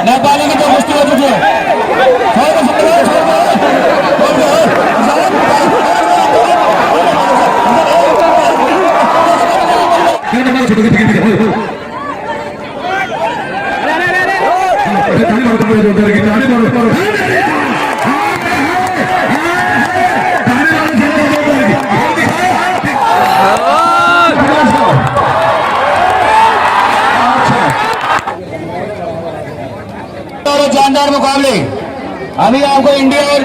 नेपाली की तो मुश्किल हो चुकी है। शानदार मुकाबले अभी आपको इंडिया और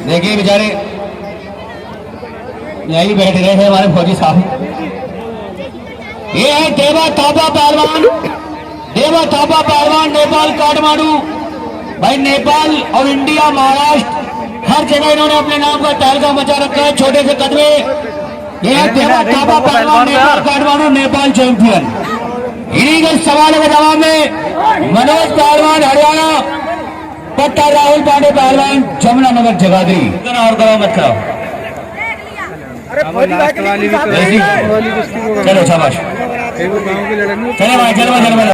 देखिए बेचारे यही बैठे रहे थे हमारे फौजी साहब। ये है देवा थापा पहलवान, देवा थापा पहलवान नेपाल काठमांडू। भाई नेपाल और इंडिया, महाराष्ट्र, हर जगह इन्होंने अपने नाम का तहलका मचा रखा है छोटे से कदमे। ये है देवा थापा पहलवान, नेपाल काठमांडू, नेपाल चैंपियन। इन्हीं के सवालों के जवाब में मनोज पहलवान हरियाणा, पट्टा राहुल पांडे पहलवान जमुनानगर जगाधरी। और कराओ मत कराओ, चलो शाबाश, चलो भाई चलो चलो।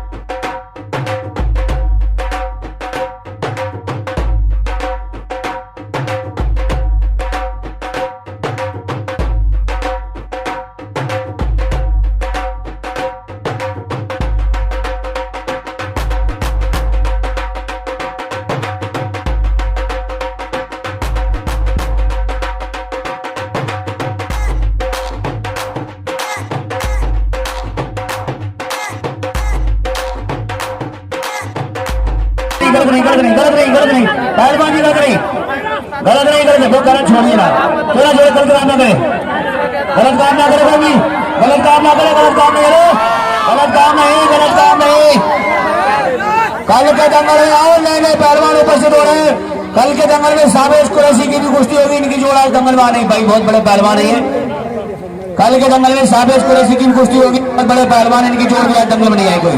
गलत नहीं पहलवान जी, गलत नहीं वो गलत छोड़िए ना, थोड़ा जो गलत काम ना करे, गलत काम ना करे कोई भी, गलत काम ना करे, गलत काम नहीं करे, गलत काम नहीं, गलत काम नहीं। कल के दंगल में आओ, नए नए पहलवान उपस्थित हो रहे हैं। कल के दंगल में सावेश कुरैशी की भी कुश्ती होगी, इनकी जोड़ा दंगल में नहीं, भाई बहुत बड़े पहलवान है। कल के दंगल में सावेश कुरैशी की कुश्ती होगी, बहुत बड़े पहलवान, इनकी जोड़ भी दंगल में नहीं आए कोई।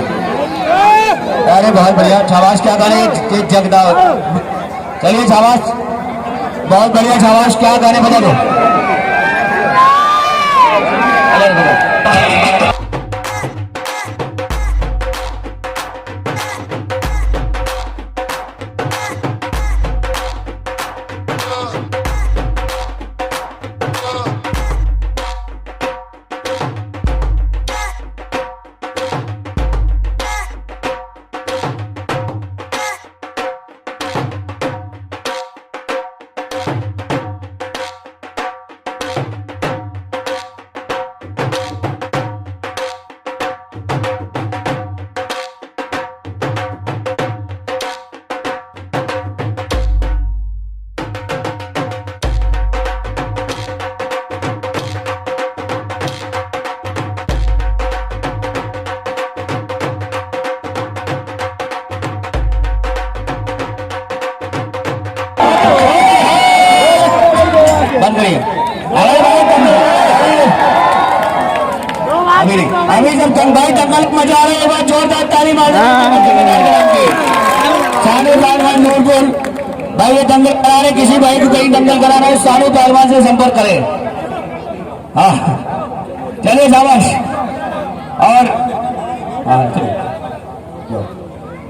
अरे बहुत बढ़िया, शाबाश, क्या गाने जगदा, चलिए शाबाश, बहुत बढ़िया, शाबाश, क्या गाने बजा दो। अभी जब भाई दंगल मचा रहे हैं, जोरदार ताली मार सानू पहलवान नूरपुर भाई, ये दंगल करा रहे, किसी भाई को कहीं दंगल करा रहे, सानू पहलवान से संपर्क करें। हाँ चलिए शाबाश। और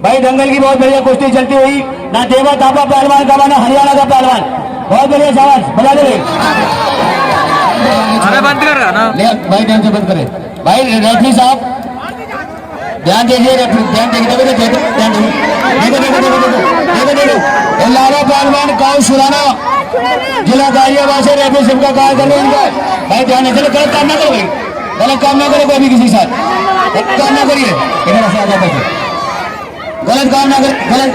भाई दंगल की बहुत बढ़िया कुश्ती चलती हुई, ना देवा थापा पहलवान का, ना हरियाणा का पहलवान, बहुत बढ़िया, शाबाश, बजा दे बंद कर रहा ना भाई, ध्यान से बंद करे भाई। रेफरी साहब ध्यान दीजिए, रेफरी ध्यान देखो, ध्यान देखो, लाला पहलवान गाँव सुराना, जिला गाजियाबाद से रेफरी सिंह का कार्य कर रहे हैं भाई, ध्यान चलो, गलत काम ना करो भाई, गलत काम ना करो कोई भी किसी साथ, काम ना करिए, गलत काम ना करें, गलत।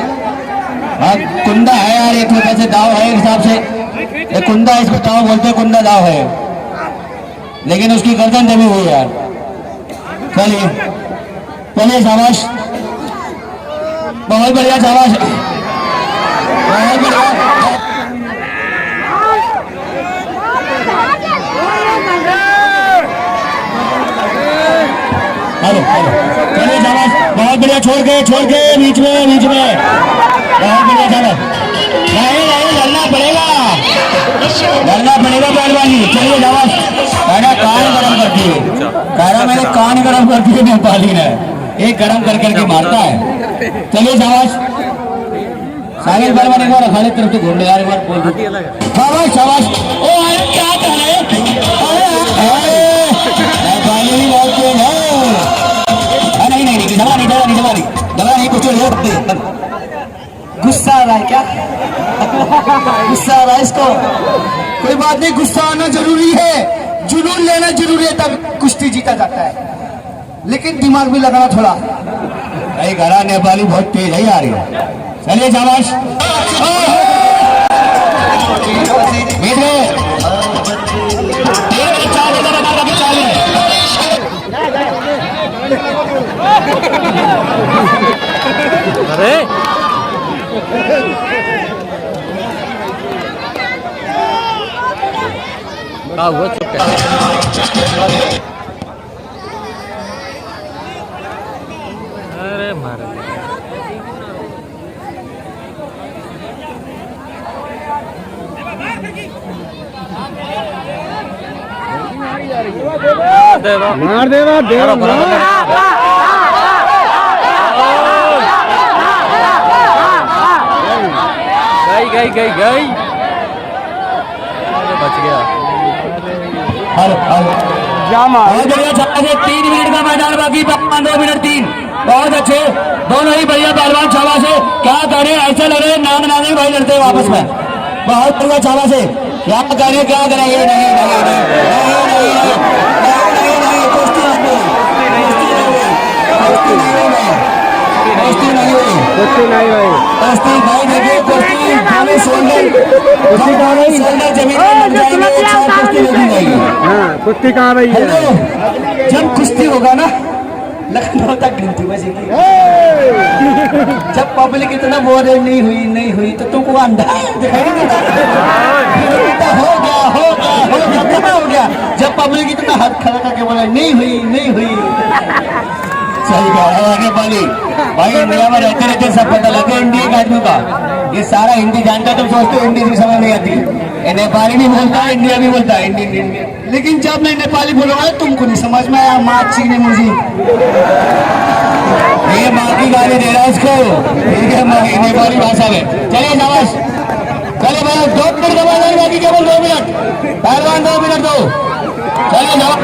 हाँ कुंदा है यार, एक वैसे दाव है एक हिसाब से, एक कुंदा, इसको दाव बोलते हैं, कुंदा दाव है, लेकिन उसकी गर्दन दबी हुई यार, चलिए चलिए शाबाश, बहुत बढ़िया शाबाश, बहुत बढ़िया। हेलो हेलो चलिए शाबाश, बहुत बढ़िया, छोड़ के बीच में बहुत बढ़िया शाबाश। नहीं नहीं लड़ना पड़ेगा पहलवानी। चलिए शाबाश, कान गरम करती है, कारा मैंने कान गरम करती है नेपाली ने, एक गरम कर करके मारता है। चलिए शाबाश, साहिल पहलवान एक बार अखाड़े तरफ से घूम ले यार, एक बार बोल शाबाश शाबाश। ओ क्या कर रहे नेपाली भी बहुत तेज है। नहीं दबा नहीं कुछ गुस्सा आ रहा है क्या? गुस्सा आ रहा है इसको? कोई बात नहीं, गुस्सा आना जरूरी है, जुनून लेना जरूरी है, तब कुश्ती जीता जाता है, लेकिन दिमाग भी लगाना थोड़ा। नहीं करा, नेपाली बहुत तेज है यार। चलिए शाबाश, अरे क्या हुआ? चुप अरे मारे मार देवा गई बच गया। बहुत बढ़िया, 3 मिनट का मैदान बाकी, 2 मिनट 3, बहुत अच्छे, दोनों ही बढ़िया पहलवान, शाबाश है। क्या करें, ऐसे लड़े नाम नानी भाई लड़ते वापस में, बहुत बढ़िया शाबाश है। क्या करें ये कुश्ती कहाँ रही है? जब कुश्ती होगा ना, लखनऊ तक घंटी बजेगी। जब पब्लिक इतना बोल नहीं हुई तो तुमको अंधा दिखाई नहीं देता। हो गया जब पब्लिक इतना हाथ खड़ा करके बोला नहीं हुई। सही कहा नेपाली भाई, इंडिया में रहते सब पता लगे इंडिया के आदमी का। ये सारा हिंदी जानता, तुम सोचते हो हिंदी की समझ नहीं आती। ये नेपाली भी बोलता है, इंडिया भी बोलता है, इंडियन। लेकिन जब मैं नेपाली बोलूंगा तुमको नहीं समझ में आया, माँ चीनी मुझे ये माँ की गाली दे रहा है इसको, ठीक है, नेपाली भाषा में। चलिए शाबाश, चलिए भाई 2 मिनट का बाद बाकी केवल 2 मिनट, पहलवान 2 मिनट दो। चलिए शाबाश,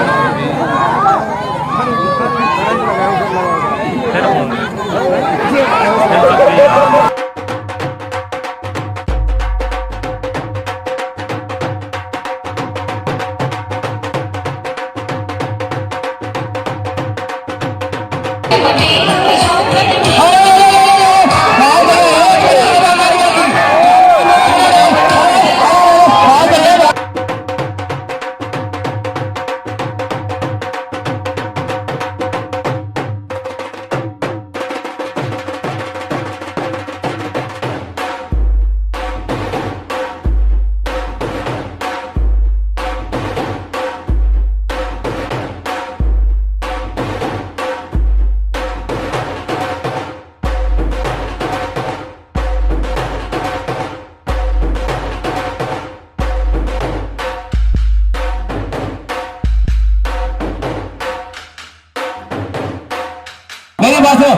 मेरी बात सुनो,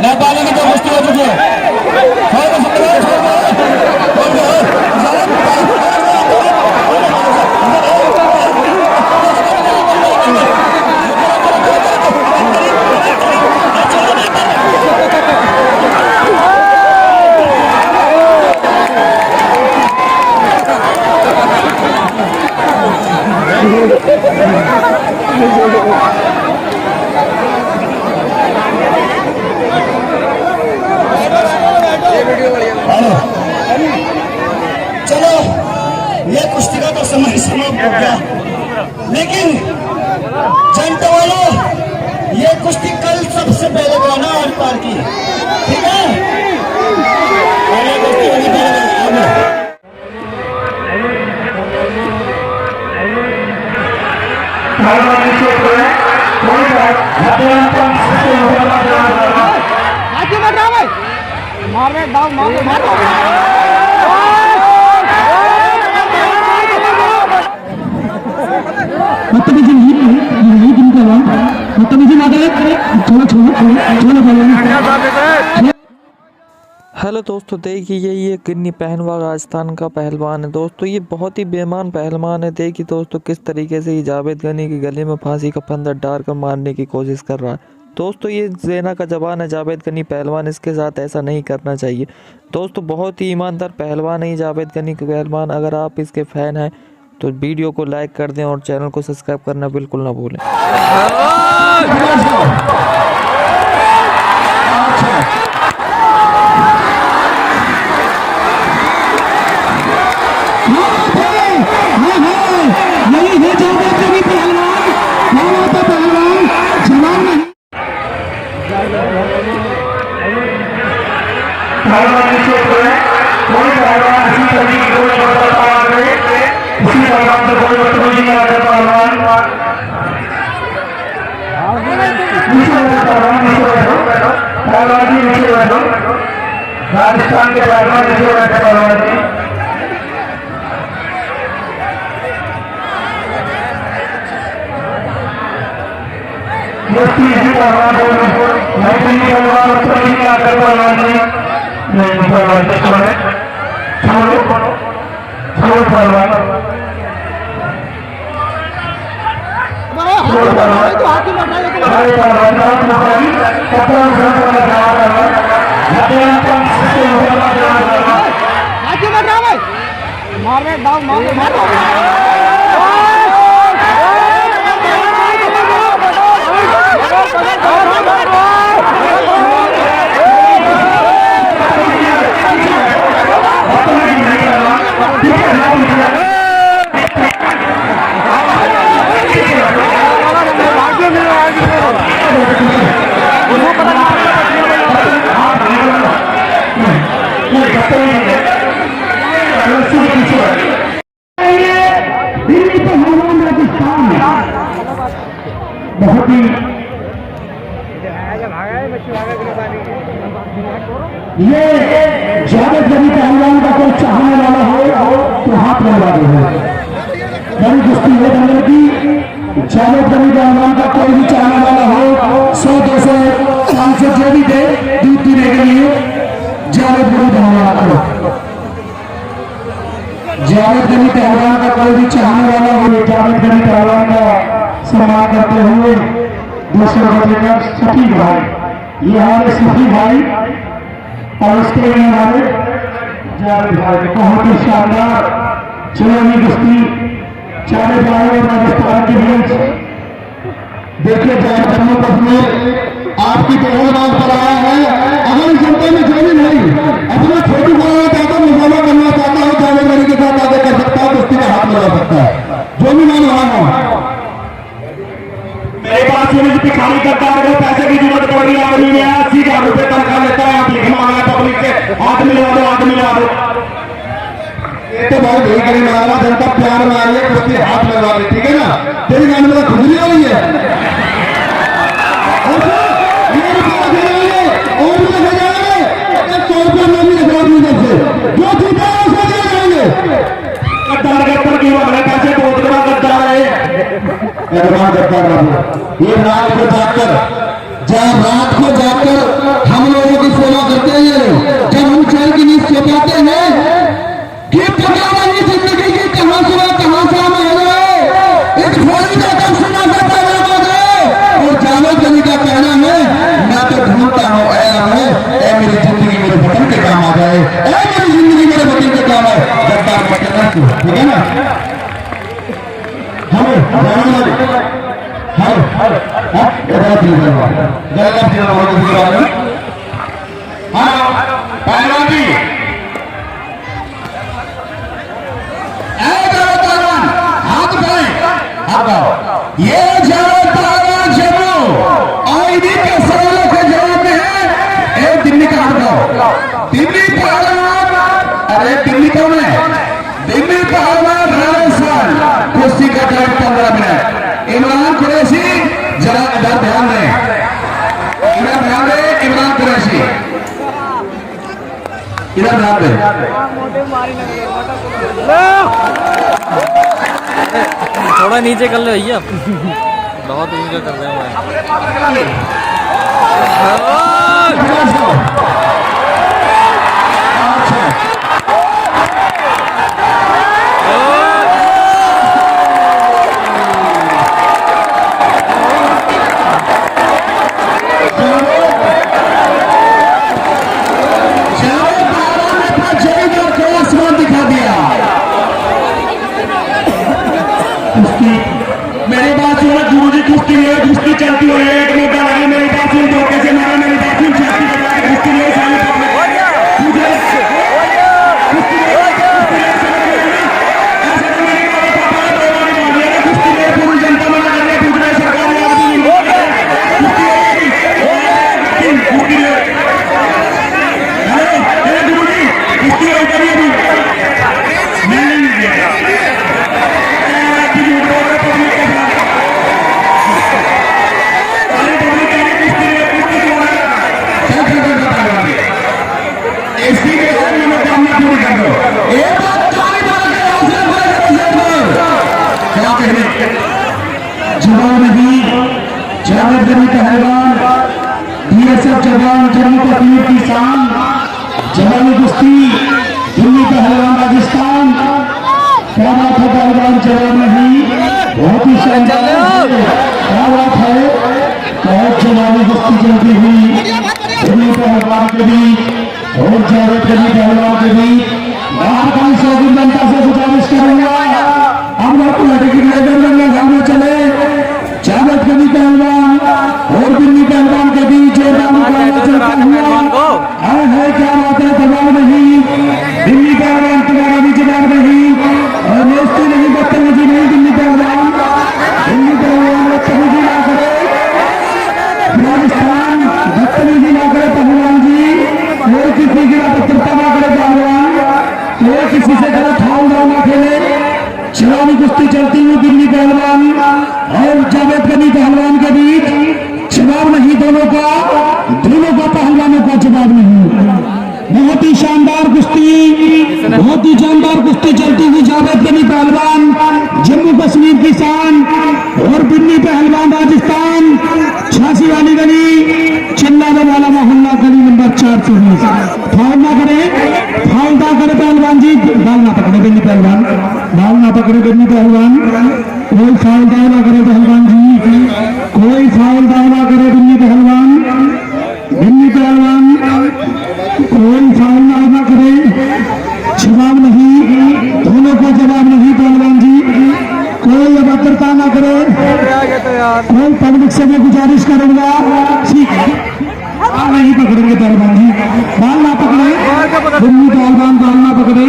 नेपाली की तो कुश्ती हो चुकी चलो ये कुश्ती का तो समय समाप्त हो गया, लेकिन जनता वालों ये हेलो दोस्तों, देखिए ये किन्नी पहलवा राजस्थान का पहलवान है दोस्तों। ये बहुत ही बेईमान पहलवान है। देखिए दोस्तों किस तरीके से ये जावेद गनी के गले में फांसी का फंदा डालकर मारने की कोशिश कर रहा है। दोस्तों ये सेना का जवान है जावेद गनी पहलवान, इसके साथ ऐसा नहीं करना चाहिए दोस्तों। बहुत ही ईमानदार पहलवान है जावेद गनी के पहलवान। अगर आप इसके फ़ैन हैं तो वीडियो को लाइक कर दें और चैनल को सब्सक्राइब करना बिल्कुल ना भूलें। राजस्थान के पहलवान नीचे बैठे पहलवान जी पहलवान पहलवान जी नहीं बहुत ही ये जावेद गनी पहलवान का कोई चाहने वाला हो तो हाथ लगा दे। बड़ी कुश्ती है दंगल की। जावेद गनी पहलवान का कोई भी चाहने वाला हो 100 200 500 जो भी दे दूध पीने के लिए जावेद गनी पहलवान को। जावेद गनी पहलवान का कोई भी चाहने वाला हो जावेद गनी पहलवान का सम्मान करते हुए दूसरे बच्चे का सफी भाई, ये हमारे सफी भाई और उसके हमारे जावेद भाई बहुत ही शानदार चुनावी कुश्ती चारे भाई राजस्थान के बीच। देखिए जन्मपथ में आपकी पहलवान पर आया है। अगर जनता में जो भी नहीं अपना फोटो बनाना चाहता है, मुकाबला करना चाहता है, जावेद गनी के साथ आगे कर सकता है, कुश्ती का हाथ मिला सकता है। जो भी मैं वहां हूं मेरे पास भिखारी करता है, पैसे की जरूरत पड़ रही है, 80,000 रुपए तनख्वाह लेता है, आप लिख मांगा पब्लिक से हाथ मिलवा दो, हाथ मिलवा दो। ये तो बहुत यही करी मारा जनता प्यार में आ रही है, कुश्ती हाथ लगा रही, ठीक है ना। तेरी गाने में खुजली हो रही है और भी लिखा जाएगा 100 रुपये में भी लिखा से जो जीता है उसको दिया जाएंगे। गद्दार गद्दार की हमारे पैसे बहुत बड़ा गद्दार है। ये रात को जाकर जब रात को जाकर हम लोगों की सेवा करते हैं, जब हम चैन की नींद सो पाते हैं कि पता नहीं जिंदगी की कहां से हम आ गए, इस फोड़ी का कब सुना करता है। और जावेद गनी का कहना है मैं तो ढूंढता हूं ऐ मेरी जिंदगी मेरे बटन के काम आ जाए, ऐ मेरी जिंदगी मेरे बटन के काम है। गद्दार बटन, ठीक है ना। पहलवान जी हाथ बढ़ाएं, ये जावेद पहलवान जम्मू आईडी के सवालों के जवाब में है। एक दिल्ली का हाथ बढ़ाओ, दिल्ली पहलवान। अरे दिल्ली कौन है? दिल्ली पहलवान राजस्थान, कुश्ती का टाइम 15 मिनट। इमरान कुरैशी जरा इधर ध्यान दें, इधर ध्यान दें। इमरान कुरैशी इधर ध्यान दें। थोड़ा नीचे कर ले भैया, बहुत नीचे कर रहे हैं। दिखा दिया। मेरी बात सुनो गुरु जी, कुश्ती है, कुश्ती चलती हो, एक मुद्दा लगे। मेरी बात सुन, धोखे से मारा, मेरी बात सुन, छाती बजा के कुश्ती नहीं सामने पूरी जनता में लगा रहे, पूछ रहे सरकार गुरु जी कुश्ती जवान नहीं, जावेद गनी पहलवान, बीएसएफ जवान, जम्मू कश्मीर की शान, जवानी कुश्ती, दिल्ली पहलवान राजस्थान। क्या बात है पहलवान, जवान नहीं, बहुत ही शानदार है। क्या बात है, बहुत जवानी कुश्ती चलती हुई दिल्ली पहलवान के बीच और जावेद गनी पहलवान के बीच। महाकाल शौकीन जनता से गुजारिश करूंगा, हम लोग लड़की में चले। जावेद गनी पहलवान और दिल्ली पहलवान के बीच जो चलता हुआ है, क्या बात है, दबाव नहीं। दिल्ली पहलवान तुम्हारा भी जवाब नहीं और दोस्ती नहीं, बदतमीजी नहीं। दिल्ली पहलवान बदतमीजी ना करे, राजस्थान बदतमीजी ना करे पहलवान जी। कोई किसी की पत्रता ना करे पहलवान, कोई किसी से गलत हाल ना खेले। शिवानी कुश्ती चलती हुई दिल्ली पहलवान और जावेद गनी पहलवान के बीच जवाब नहीं, दोनों का पहलवानों का जवाब नहीं। बहुत ही शानदार कुश्ती, बहुत ही शानदार कुश्ती चलती हुई जावेद गनी पहलवान जम्मू कश्मीर की शान और दिल्ली पहलवान राजस्थान। झांसी वाली गली, चिल्लाने वाला मोहल्ला, गली नंबर 420। फाउल ना करे, फाउल ना करे पहलवान जी, बाल ना पकड़े दिल्ली पहलवान, बाल ना पकड़े दिल्ली पहलवान। कोई फाउल दाव ना करे पहलवान जी, कोई फाउल दाव ना करे दिल्ली पहलवान। दिल्ली पहलवान कोई फाउल ना करे, जवाब नहीं, दोनों का जवाब नहीं पहलवान जी। कोई अभद्रता ना करे, कोई पब्लिक से मैं गुजारिश करूंगा, ठीक है, नहीं पकड़ेंगे पहलवान जी, बाल ना पकड़े दिल्ली पहलवान, बाल ना पकड़े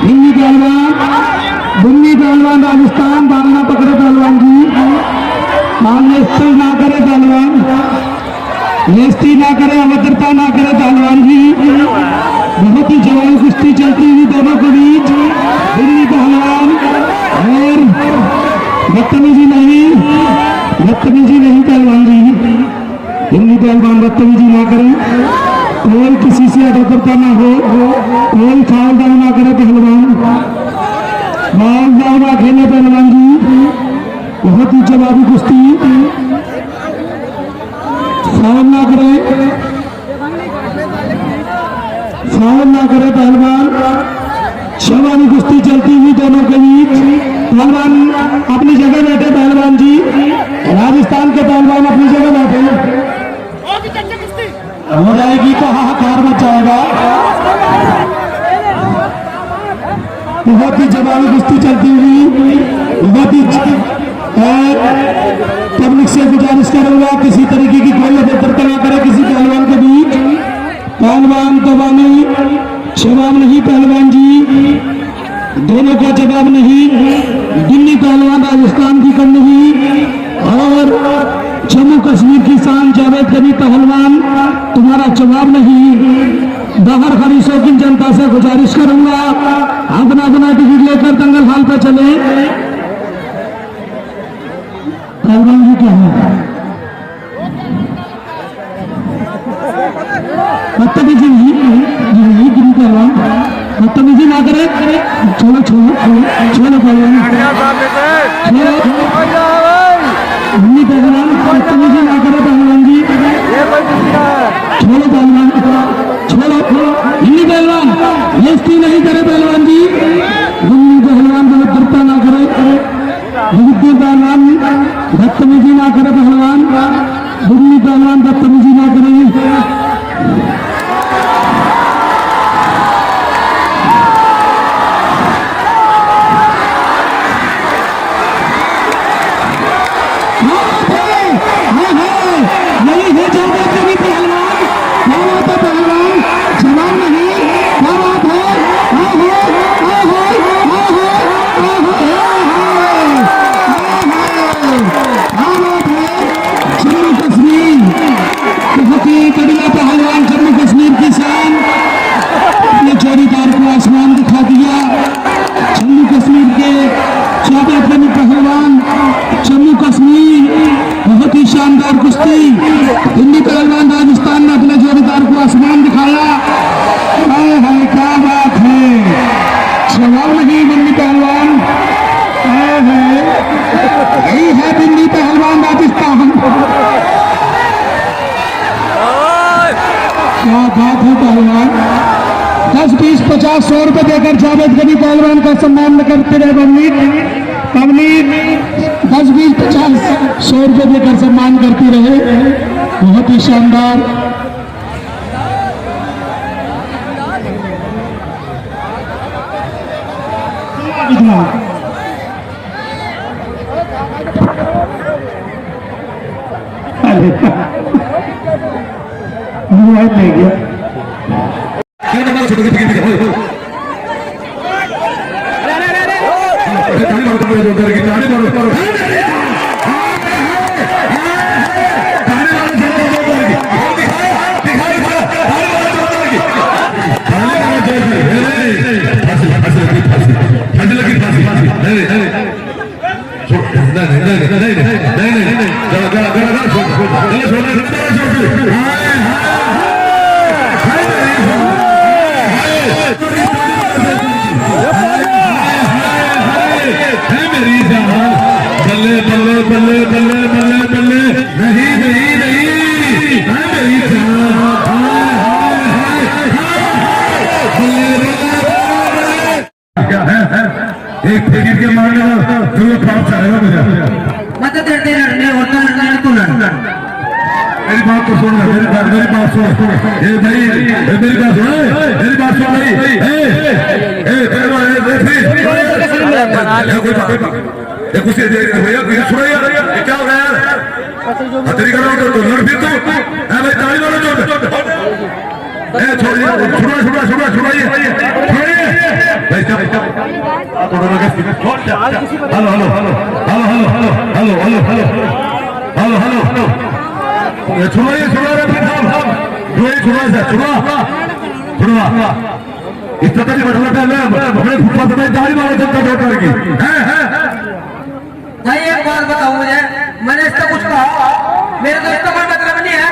दिल्ली पहलवान। दिल्ली पहलवान राजस्थान, बाल ना पकड़े पहलवान जी, बाल नेस्ती ना करे पहलवान, नेस्ती ना करे, अभद्रता ना करे पहलवान जी। बहुत ही जवान कुश्ती चलती हुई दोनों के बीच। दिल्ली पहलवान और बदतमीजी नहीं, बदतमीजी नहीं पहलवान जी। दिल्ली पहलवान बदतमीजी ना करें, कोई किसी से अभद्रता ना हो, कोई फाउल दाव ना करे पहलवान, फाउल दाव ना खेले पहलवान जी। बहुत ही जवाबी कुश्ती, फाउल ना करे, फाउल ना करे पहलवान। जवानी कुश्ती चलती हुई दोनों के बीच। पहलवान अपनी जगह बैठे पहलवान जी, राजस्थान के पहलवान अपनी जगह बैठे। हो जाएगी तो हाहाकार मच जाएगा। बहुत ही जवानी कुश्ती चलती हुई, बहुत ही पब्लिक से गुजारिश करूंगा, किसी तरीके की कोई अभद्रता ना करे किसी पहलवान के बीच। पहलवान तो बानी, जवाब नहीं पहलवान जी, दोनों का जवाब नहीं। दिल्ली पहलवान राजस्थान की कम नहीं और जम्मू कश्मीर की शान जावेद गनी पहलवान, तुम्हारा जवाब नहीं। बाहर खड़ी शौकीन जनता से गुजारिश करूंगा, अपना अपना टिकट लेकर दंगल हाल पर चले। पहलवान जी क्या है? बदतमीजी नहीं नहीं गिरी पहलवान बदतमीजी ना करे छोड़ो छोड़ो छोड़ो पहलवान छोड़ो गिरी पहलवान बदतमीजी ना करे पहलवान जी छोड़ो पहलवान छोड़ो गिरी पहलवान बेइज्जती नहीं करे पहलवान जी गिरी पहलवान बदतमीजी ना करे गिरी पहलवान बदतमीजी ना करे पहलवान गिरी पहलवान बदतमीजी ना करे शानदार कुश्ती दिल्ली पहलवान राजस्थान ने अपने जोड़ीदार को आसमान दिखाया है क्या बात है सवाल नहीं दिल्ली पहलवान यही है दिल्ली पहलवान राजस्थान क्या बात है पहलवान 10 20 50 100 रुपए देकर जावेद गनी पहलवान का सम्मान करते रहे पब्लिक 10 20 50 100 रुपए देकर सम्मान करती रहे बहुत ही शानदार ले गया बल्ले बल्ले बल्ले बल्ले बल्ले बल्ले नहीं नहीं नहीं मेरी क्या है एक फेंक के मारने का जो पाप चाहेगा मुझे मदद करते लड़ने होता लड़ने तो लड़ मेरी बात तो सुन मेरी बात सुन ए भाई मेरी बात सुन मेरी बात सुन भाई ये कुछ भैया छोड़ो यार ये क्या हो गया यार तेरी कर रहा तो लड़ फिर तो भाई ताली मारो जो छोड़िए छोड़िए भाई hello hello hello hello hello hello hello hello hello hello छुड़ाइए छुड़ा रहे फिर छुड़ा इस तरह की बटला पहले अपने फुटपाथ में दाढ़ी मारा जनता डॉक्टर की भाई एक बात बताओ मुझे मैंने इसका कुछ कहा मेरे तो इसका कोई मतलब नहीं है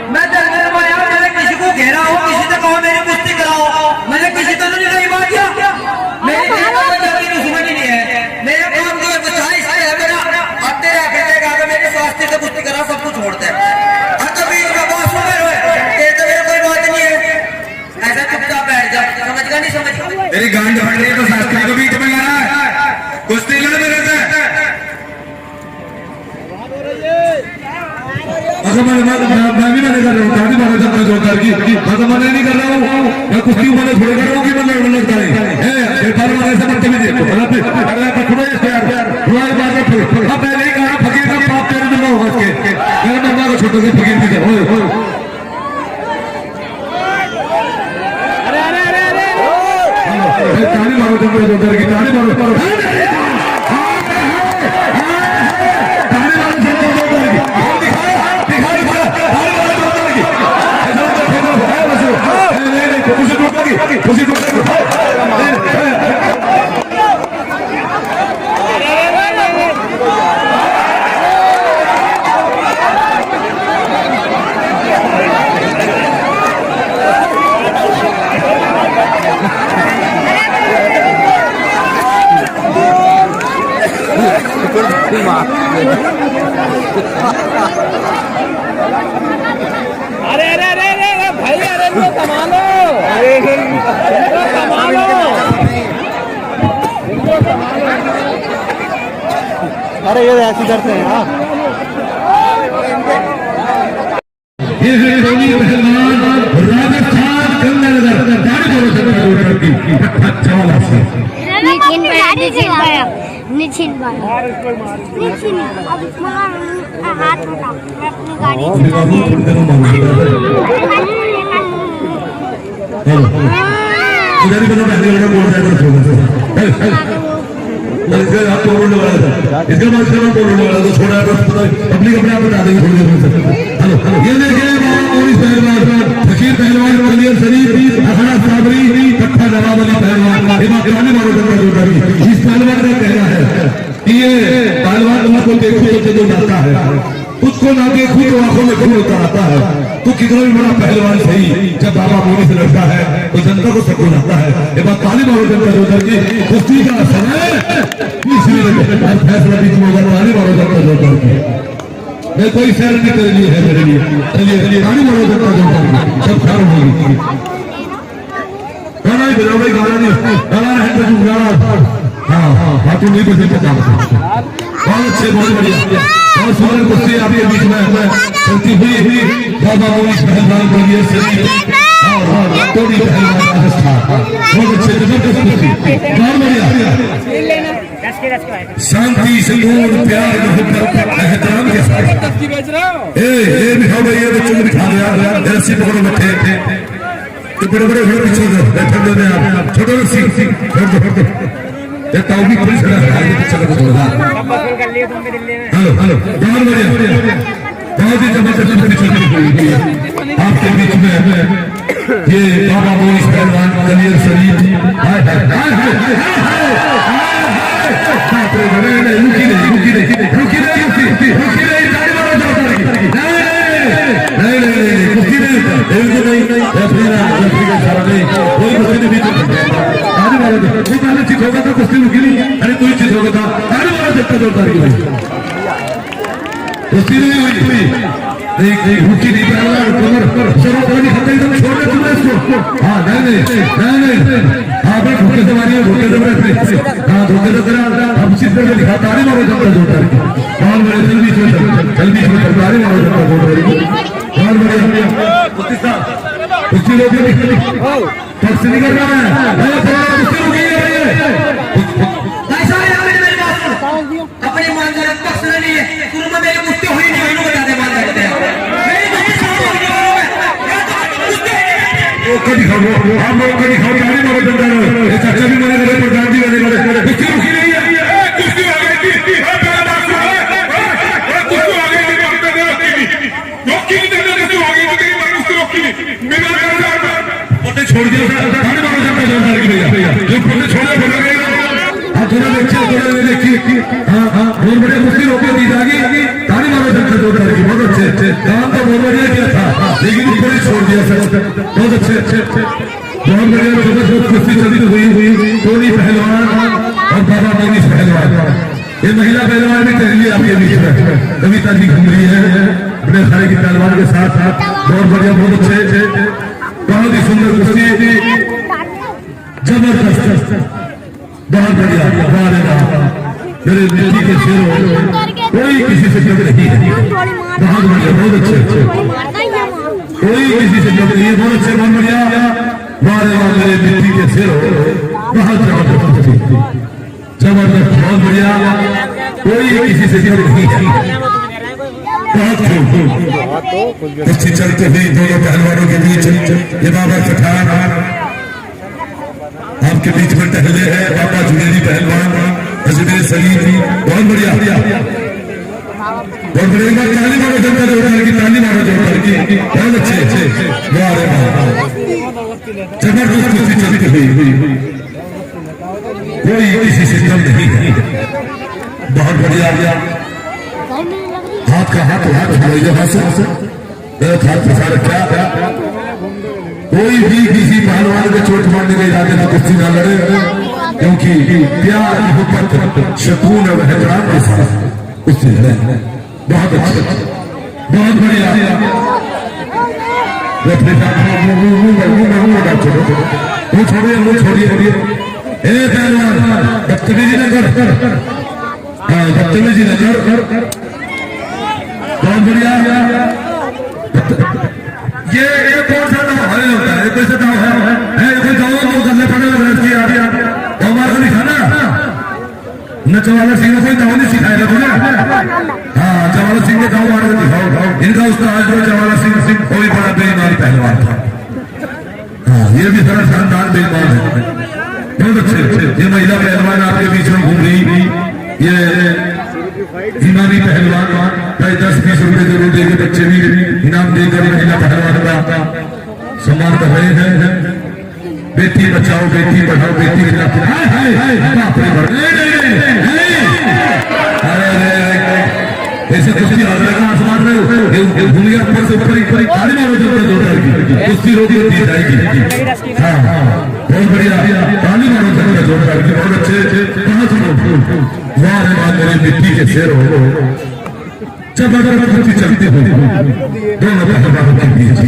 मैं जलने में आया मैंने किसी को घेरा हो किसी से कहो मेरी कुश्ती कराओ मैंने किसी तो नहीं कही बात किया मेरी कोई दुश्मनी नहीं है मेरे काम की बचाई है मेरा अब तेरे आखिर अगर मेरे स्वास्थ्य से कुश्ती करा सब कुछ छोड़ते हैं कभी का बॉस हो तेरे तो मेरा कोई बात नहीं है ऐसा चुपचाप बैठ जा समझ नहीं समझ मेरी गांड फट रही है तो शास्त्री को बीच में लाना है कुश्ती लड़ मेरे से मैं भी मैंने कर रहा हूँ दादी मारा जनता जोरदार की मैं नहीं कर रहा हूँ मैं कुश्ती मैंने थोड़े कर रहा हूँ कि मैं लगता है मारे से बनते भी पहले ही कहा फकीर का पाप तेरे में होगा उसके मेरे मम्मा को छोटे से फकीर की ताली मारो जनता जोरदार की ताली मारो अरे अरे अरे अरे भाई अरे इनको संभालो इनको संभालो अरे ये ऐसे करते हैं हाँ ये है टोनी पहलवान राजस्थान गंगानगर दाढ़ी करो सब की अच्छा वाला से निचिन भाई अब हाथ उठा मैं अपनी गाड़ी इधर ही बना पहले वाला बोल रहा है इसका आपको बोलने वाला था इसका बाद से बोलने वाला था छोड़ा पब्लिक अपने आप बता देंगे थोड़ी देर में हेलो ये देखिए मोरिस पहलवान फकीर पहलवान कलियर शरीफ अखाड़ा साबरी कट्ठा नवाब अली पहलवान ये बात पुराने मारो जनता जोड़ी इस पहलवान का कहना है कि ये पहलवान को देखो तो जो जाता है उसको ना देखो तो आंखों में खून उतर आता है तो कितना भी बड़ा पहलवान सही जब बाबा मोदी से लड़ता है तो जनता को सुकून आता है ये बात ताली मारो जनता जोधर की कुश्ती का समय फैसला बीच में होगा ताली मारो जनता जोधर की मैं कोई शहर नहीं कर लिए है मेरे लिए चलिए ताली मारो जनता जोधर की सब खैर होगी गाना ही बजाओ भाई गाना नहीं गाना है तो गाना हाँ बातों नहीं बजे पता बहुत अच्छे बहुत बढ़िया बहुत सुंदर कुश्ती आपके बीच में चलती हुई बाबा मोरिस पहलवान कलियर शरीफ और टोनी पहलवान राजस्थान बहुत अच्छे जबरदस्त कुश्ती बहुत बढ़िया शांति सुकून प्यार मोहब्बत एहतराम के साथ ये बिठाओ भाई ये बच्चों को बिठा दिया रस्सी पकड़ो बैठे तो बड़े बड़े घोड़े पीछे बैठे दो आप छोटो रस्सी छोड़ दो ये ताऊ भी पुलिस का है ये पीछे का छोड़ हेलो हेलो बहुत बढ़िया बहुत ही जबरदस्त पीछे आपके बीच में ये बाबा मोरिस पहलवान कलियर शरीफ हाय हाय हाय हाय रुकी नहीं होगा तो कुश्ती रुकी नहीं अरे कोई चीज होगा था अरे वाला देखता जोरदार की कुश्ती नहीं हुई नहीं रुकी नहीं कमर चलो पानी खत्म एकदम छोड़ दे तुमने इसको हाँ नहीं हाँ भाई धोखे से मारिए धोखे से मारे हाँ धोखे से करा हम चित्र में दिखा तारी मारो जनता जोरदार की बहुत बड़े जल बीच में तारी मारो जनता जोरदार की बहुत बढ़िया कुश्ती साहब कुश्ती लोग पक्ष निकल रहा है कुश्ती रुकी अपने ईमानदार पक्ष ने लिए शुरू में मेरी कुश्ती हुई नहीं हुई बता दे ईमानदार हम लोग कभी खाओ गाड़ी मारो जनता ये चाचा भी मरे गए प्रधान जी वाले मरे कुश्ती रुकी नहीं है कुश्ती आ गई कुश्ती आ गई रोकी नहीं देना कुश्ती आ गई कुश्ती रोकी मेरा पोते छोड़ दिया गाड़ी मारो जनता जोरदार की भैया जो पोते छोड़ दिया बोला गया थोड़ा देखिए हाँ बहुत बढ़िया कुश्ती रोके दी जाएगी ताली मारो जनता जोरदार की बहुत अच्छे काम तो बहुत बढ़िया किया था लेकिन ऊपर ही छोड़ दिया सर बहुत अच्छे बहुत बढ़िया जबरदस्त कुश्ती चली हुई टोनी पहलवान और बाबा मोरिस पहलवान ये महिला पहलवान भी कर लिया आपके बीच में कविता जी घूम रही है अपने सारे की पहलवान के साथ बहुत बढ़िया बहुत अच्छे बहुत ही सुंदर कुश्ती जबरदस्त बहुत बढ़िया मेरे बेटी के शेरों कोई किसी से जग नहीं है बहुत बढ़िया बहुत अच्छे कोई किसी से जग नहीं है बहुत अच्छे बहुत बढ़िया मेरे बेटी के शेरों बहुत जबरदस्त बहुत बढ़िया कोई किसी से जग नहीं है बहुत कुश्ती चलते हुई दोनों पहलवानों के बीच ये बाबा पठान आपके बीच में टहले हैं बाबा जुनेदी पहलवान अजमेर शरीफ बहुत बढ़िया बहुत बढ़िया ताली मारो जनता जोरदार की ताली मारो जोरदार की बहुत अच्छे जबरदस्त कुश्ती चलती हुई कोई किसी से कम नहीं है बहुत बढ़िया हाथ का हाथ हाथ फंसा रखा कोई भी किसी पहलवान को चोट मारने के इरादे में कुश्ती न लड़े क्योंकि प्यार मोहब्बत सुकून और एहतराम के साथ कुश्ती लड़े बहुत अच्छा, बहुत बढ़िया। वो छोड़िए ए पहलवान, बदतमीजी न कर, हाँ बदतमीजी न कर। बहुत बढ़िया। ये कौन सा दाव है होता है? कैसे दाव है? कोई दाव तो करने पड़ेगा। हमारा को दिखाना नचवाला सिंह कोई दाव नहीं सिखाएगा तुझे। हाँ जवाला सिंह के दाव मार दिखाओ। इनका उस्ताद जो जवाला सिंह कोई बड़ा बेईमान पहलवान था। हाँ ये भी थोड़ा शानदार बेईमान है। बहुत अच्छे। ये महिला पहलवान आपके बीच में घूम रही, ये ईमानी पहलवान 10-20 रुपए जरूर देंगे। बच्चे भी इनाम देकर महिला पहलवान का सम्मान कर रहे हैं। बेटी बचाओ, बेटी पढ़ाओ, बेटी खिलाओ। ऐसे कुश्ती आसमान में भूलिया ऊपर से ऊपर खाली मारो कुश्ती रोटी होती जाएगी। हाँ हाँ बहुत बढ़िया। ताली मारो जोरदार की। बहुत अच्छे। कहाँ सुनो वाह मेरे मिट्टी के शेर हो। जब अगर कुश्ती चलती हो दोनों पहलवानों के बीच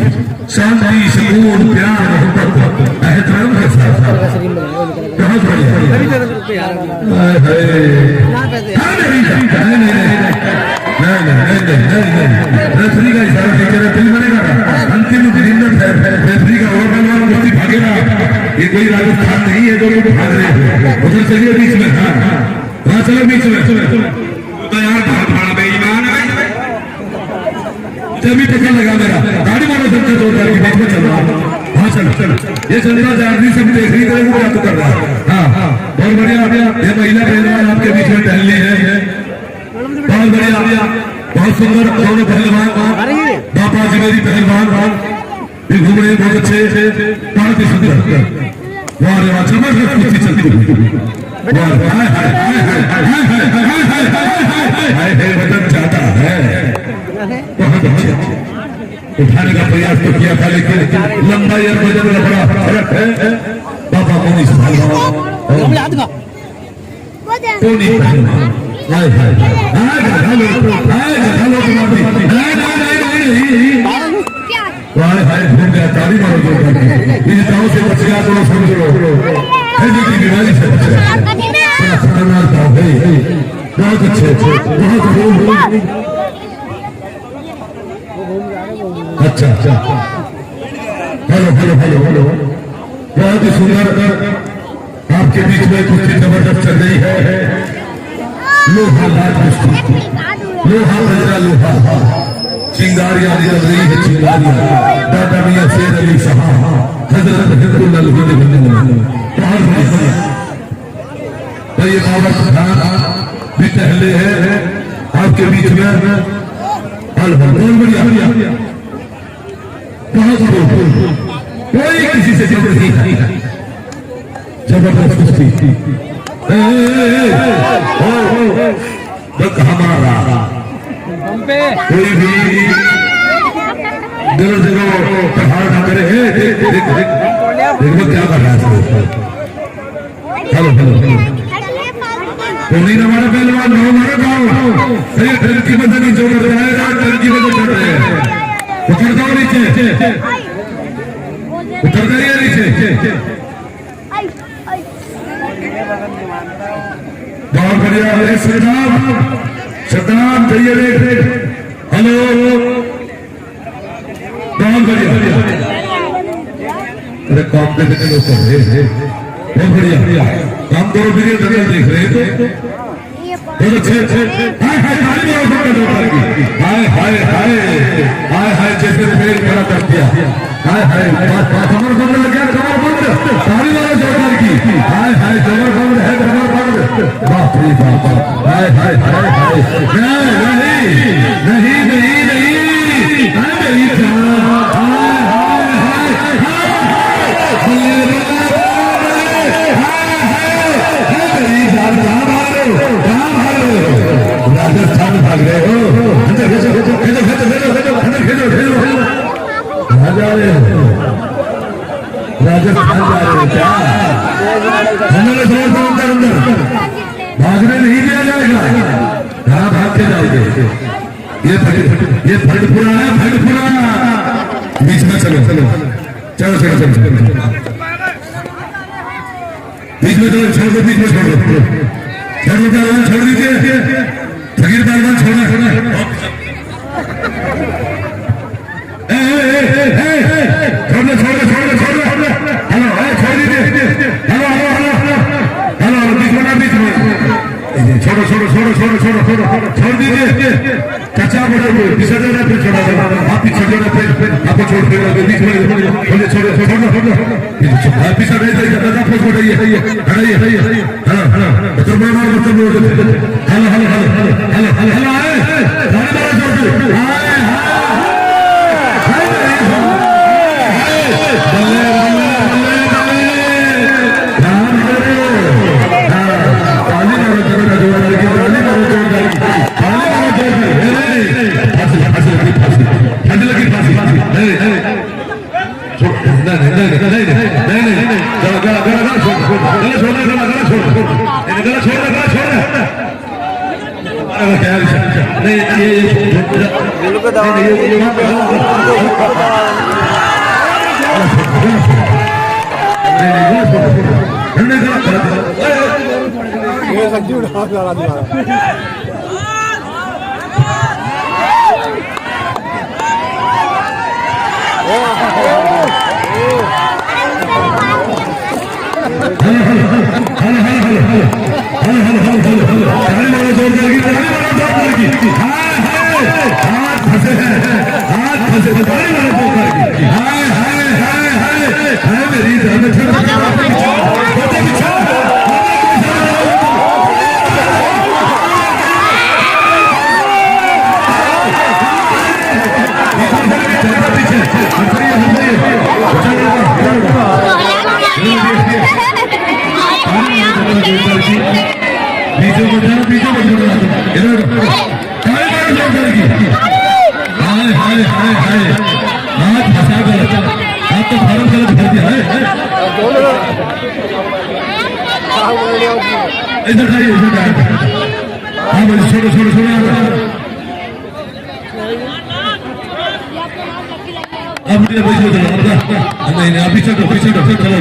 शांति, सुकून, प्यार, मोहब्बत, एहतराम के साथ बहुत बढ़िया। रेफरी का इशारा देकर फिल्म बनेगा। अंतिम रेफरी का और पहलवान कुश्ती भागेगा। ये कोई राजस्थान नहीं है जो लोग भाग रहे हैं। उधर चलिए बीच में। हाँ वहाँ चलो बीच में। तो यार बहुत बड़ा बेईमान है। जब भी पता लगा मेरा गाड़ी मारो सबके जोरदार की बीच में चल रहा। हाँ चलो ये चलता आदमी सब देख रही है वो कर रहा है। हाँ बहुत बढ़िया। ये महिला पहलवान आपके बीच में टहलने है। बहुत बढ़िया, बहुत सुंदर दोनों पहलवान। बाबा जी मेरी पहलवान भी घूम रहे बहुत अच्छे। बहुत ही सुंदर। वाह रे वाह जबरदस्त कुश्ती चलती हुई। वतन चाहता है। बहुत अच्छे। उठाने का प्रयास तो किया था लेकिन लंबाई और वजन में बड़ा फर्क है। बाबा मोनी पहलवान घूम गया। ताली मारो जोरदार की। इन दाव से बच गया तो समझ लो हृदय की बीमारी से बच गया। बड़ा खतरनाक दाव है। बहुत अच्छे। बहुत अच्छा। Hello hello hello hello. बहुत ही सुंदर आपके बीच में कुश्ती जबरदस्त चल रही है। लोहा लाट कुश्ती, लोहा बजरा लोहा। चिंगारियां जल रही है चिंगारियां। दादा मियां शेर अली शाह हजरत हिंदुल्लाह तो ये बाबा खान भी टहले है आपके बीच में। बहुत बढ़िया। बहुत कोई किसी से जबरदस्ती नहीं है। जबरदस्त कुश्ती हमारा कोई भी जगह पहाड़ ना करे। देखो क्या कर रहा है। हेलो हेलो कोई हमारा पहलवान हमारा गाँव टंकी में नहीं जो कर रहा है। टंकी में तो चढ़ रहे हैं। उतर जाओ नीचे। उतर जाइए नीचे। बहुत बढ़िया। सद्दाम चाहिए। हेलो बहुत बढ़िया। अरे काम पे कितने लोग कर रहे हैं। बहुत बढ़िया काम करो। फिर देख रहे हैं तो बहुत अच्छे। हाय हाय हाय हाय हाय हाय हाय जैसे पेड़ खड़ा कर दिया। हाय हाय कमर बंद लग गया। कमर बंद सारी वाला जोरदार की। हाय हाय कमर बंद है। कमर बंद। बाप रे बाप। हाय हाय हाय हाय। नहीं नहीं नहीं नहीं मेरी जान। हाय हाय हाय मेरी जान। राजस्थान भाग रहे हो। अंदर भेजो भेजो भेजो भेजो भेजो अंदर भेजो भेजो भेजो। कहाँ जा रहे हो? राजस्थान जा रहे हो क्या? हमारे समझ अंदर अंदर भागने नहीं दिया जाएगा। कहाँ भाग के जाओगे? ये फटपुरा है, फटपुरा बीच में चलो चलो चलो चलो चलो चलो बीच में चलो, छोड़ दो, बीच में छोड़ दो, छोड़ दो पहलवान, छोड़ दीजिए, फकीर पहलवान छोड़ना छोड़ना, छोड़ दो छोड़ दो छोड़ दो छोड़ दो, हेलो छोड़ दीजिए, hello hello hello hello hello बीच में छोड़ो छोड़ो छोड़ो छोड़ो छोड़ो छोड़ो छोड़ दीजिए, चाचा बड़ा पीछे जाना, फिर छोड़ा आप पीछे जाना, फिर आपको छोड़ देना, बीच में छोड़ो छोड़ो छोड़ो छोड़ो पीछे नहीं जाइए, दादा को छोड़िए, हटाइए हटाइए, हाँ हाँ तो मैं मार मतलब hello hello hello hello hello hello आए छोड़ो छोड़ो छोड़ो अब मुझे बैठ जाओ, नहीं नहीं अभी चलो पीछे चलो चलो चलो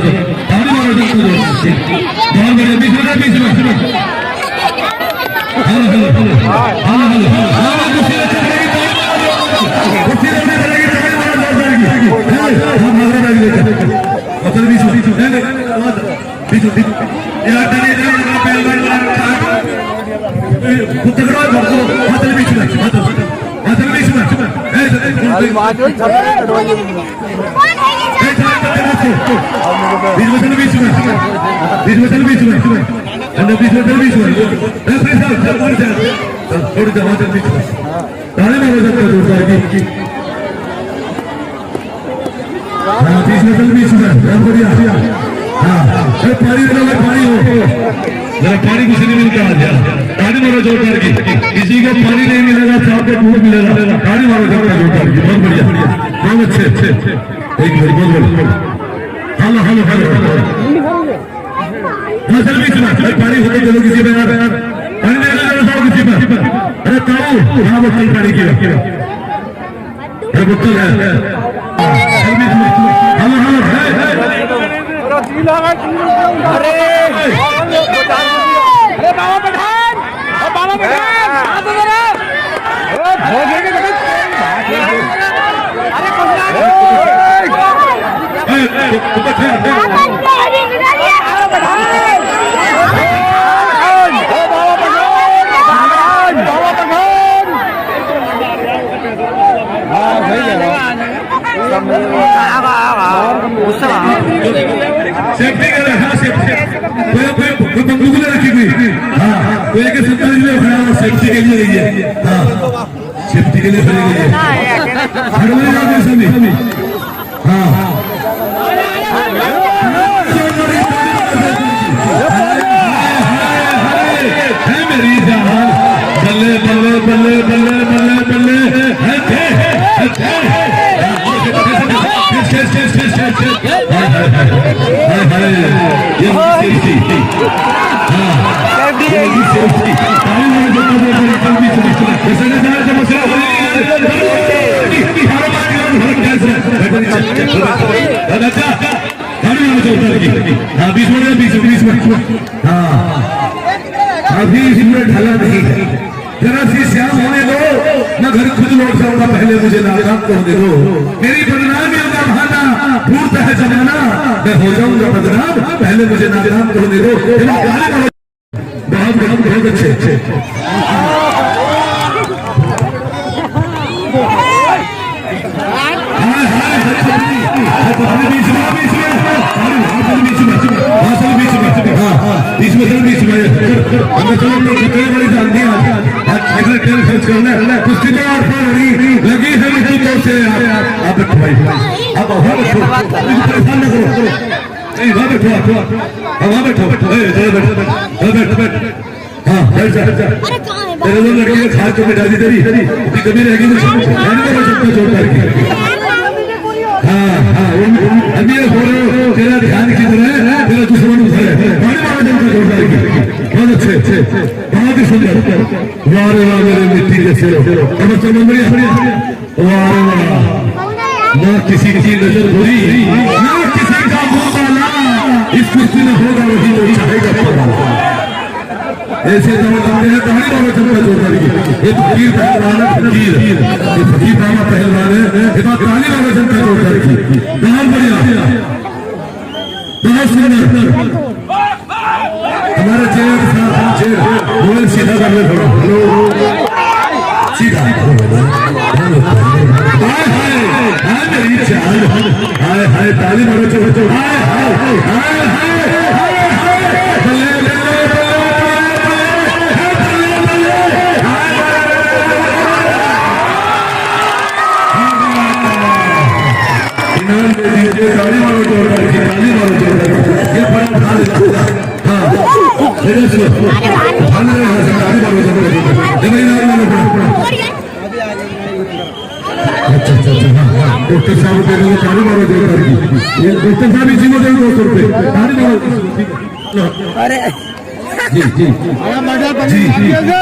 पानी मारो बहुत बढ़िया, बीच में हेलो हेलो हेलो हेलो पानी कुछ नहीं मिलता, पानी मारो जोर करके, किसी को पानी नहीं मिलेगा, चाप का दूध मिलेगा, पानी मारो जोर करके, बहुत बढ़िया, बहुत अच्छे अच्छे, एक मिनट बहुत बढ़िया, हेलो हेलो हेलो हाँ चल बीच में पानी होते चलो किसी पे यार, पानी नहीं मिलेगा किसी पर, अरे ताऊ यहाँ बोतल पानी की, अरे बोतल है, चल बीच में, हेलो हेलो अरे बाबा पठान, बाबा पठान, सेफ्टी कर रहा है, सेफ्टी कोई बंदूक नहीं रखी हुई, हाँ कोई एक सरकारी में खड़ा है, सेफ्टी के लिए रही है, हाँ सेफ्टी के लिए खड़ी गई है, हड़बड़ी ना कोई सभी, हाँ है मेरी जान, बल्ले बल्ले बल्ले बल्ले बल्ले बल्ले सेफ्टी अच्छा गाड़ी में चलता है हाँ 20 मिनट 20 मिनट हाँ अभी इसमें ढला नहीं है जरा सी श्याम होने दो मैं घर खुद लौट जाऊंगा पहले मुझे नाकाम तो होने दो मेरी बदनामियों का बहाना ढूंढता है जमाना मैं हो जाऊंगा बदनाम पहले मुझे नाकाम तो होने दो बहुत बहुत बहुत अच्छे खर्च करना कुश्ती तो और लगी है से आप बैठो भाई आप परेशान न करो नहीं वहाँ बैठो वहाँ बैठो बैठ हाँ बैठ जा तेरे लोग लड़की ने खाद को मिटा दी तेरी कभी रहेगी छोड़ करके हाँ हाँ अभी ये बोल रहे हो तेरा ध्यान की तरह तेरा दुश्मन उधर है बड़े बड़े जन को जोड़ डालेगी बहुत अच्छे बहुत ही सुंदर वाह रे वाह मेरे मिट्टी के सिरो नमस्ते बढ़िया वाह ना किसी की नजर बुरी ना किसी का मुंह काला इस कुर्सी में होगा वही जो चाहेगा ऐसे दौड़ते हैं कहानी बाबा चंद्र चौधरी ये फकीर पहलवान है फकीर ये फकीर बाबा पहलवान है ये बात कहानी बाबा चंद्र चौधरी की बहुत बढ़िया बहुत सुंदर हमारे चेहरे के साथ हम चेहरे मोबाइल सीधा कर ले थोड़ा हेलो सीधा हाय हाय हाय मेरी चाल हाय हाय ताली मारो चलो हाय हाय हाय हाय ताली मारो जोर ये बड़ा हाँ अच्छा डॉक्टर साहब ताली मारो जोर ये डॉक्टर साहब इसी को 200 रुपए ताली मारो अरे जी जी जी